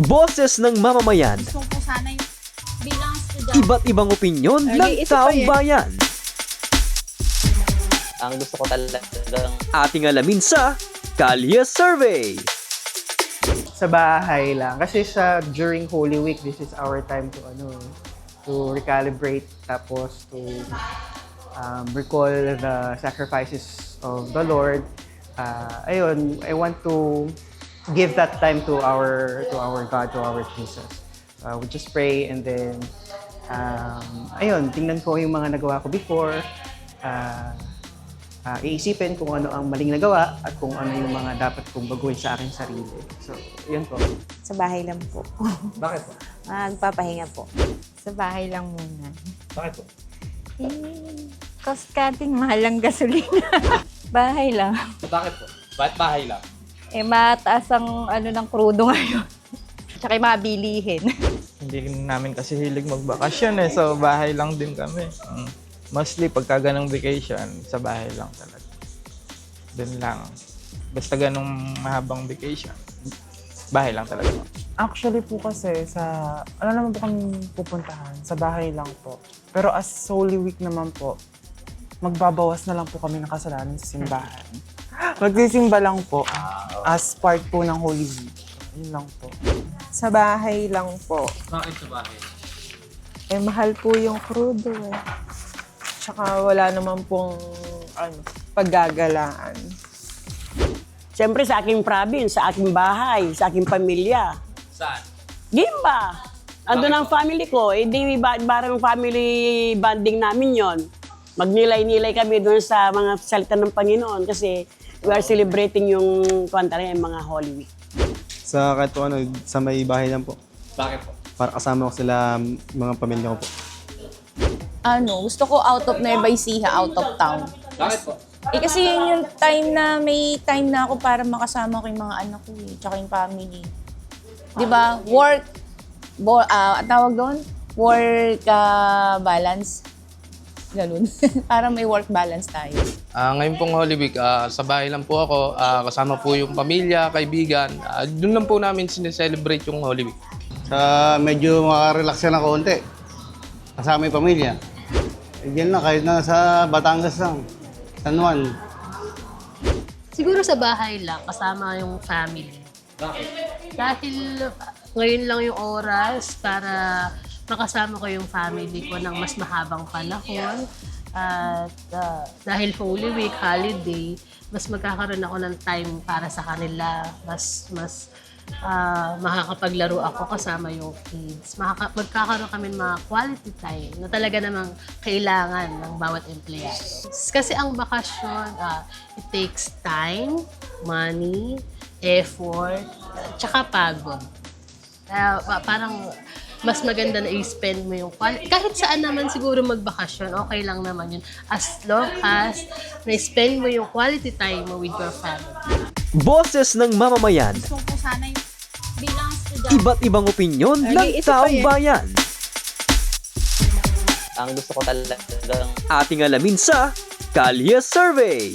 Boses ng mamamayan, Gusto ko sana yung bilang estudyante. iba't ibang opinyon ng taong bayan. Ang gusto ko talagang Ating alamin sa Kalye Survey. Sa bahay lang. Kasi during Holy Week, this is our time to recalibrate, tapos to recall the sacrifices of the Lord. Ayun, I want to give that time to our God, to our Jesus. We just pray, and then ayun, tingnan ko yung mga nagawa ko before. Iisipin kung ano ang maling nagawa at kung ano yung mga dapat kong baguhin sa aking sarili. So, yun po. Sa bahay lang po. Bakit po? Magpapahinga po. Sa bahay lang muna. Bakit po? Cost cutting, mahal ang gasolina. Bahay lang. Bakit po? Ba't bahay lang? Mataas ang ng krudo ngayon. Tsaka yung mga bilihin. Hindi namin kasi hilig magbakasyon so bahay lang din kami. Mostly pagka ganong vacation, sa bahay lang talaga. Doon lang. Basta ganong mahabang vacation, bahay lang talaga. Actually po kasi ano naman po kami pupuntahan? Sa bahay lang po. Pero as Holy Week naman po, magbabawas na lang po kami ng kasalanan sa simbahan. Magsisimba lang po as part po ng Holy Week. Yun lang po. Sa bahay lang po. Bakit sa bahay? Mahal po yung krudo Tsaka wala naman pong paggagalaan. Siyempre sa aking province, sa aking bahay, sa aking pamilya. Saan? Gimba! Ando ng family ko, parang family bonding namin yon. Magnilay-nilay kami doon sa mga salita ng Panginoon kasi we are celebrating yung mga Holy Week. Sa kahit po sa may bahay lang po. Bakit po? Para kasama ko sila, mga pamilya ko po. Gusto ko out of Nueva Ecija, out of town. Bakit po? Kasi yun yung time na may time na ako para makasama ko yung mga anak ko tsaka yung family. Di ba? Tawag doon? Work balance. Ganun. Para may work balance tayo. Ngayon pong Holy Week, sa bahay lang po ako. Kasama po yung pamilya, kaibigan. Doon lang po namin sineselebrate yung Holy Week. Medyo makarelax ka na konti. Kasama yung pamilya. Diyan lang, kahit na sa Batangas lang. San Juan. Siguro sa bahay lang, kasama yung family. Bakit? Dahil ngayon lang yung oras para makasama ko yung family ko ng mas mahabang panahon. At dahil Holy Week, holiday, mas magkakaroon ako ng time para sa kanila. Mas makakapaglaro ako kasama yung kids. Magkakaroon kami ng mga quality time na talaga namang kailangan ng bawat empleyado. Kasi ang bakasyon, it takes time, money, effort, tsaka pagod. Kaya parang mas maganda na i-spend mo yung kahit saan naman siguro magbakasyon, okay lang naman yun. As long as na-spend mo yung quality time mo with your family. Boses ng mamamayan, Gusto ko sana yung bilang estudyante. iba't ibang opinyon ng taong bayan. ang gusto ko talagang Ating alamin sa Kalye Survey.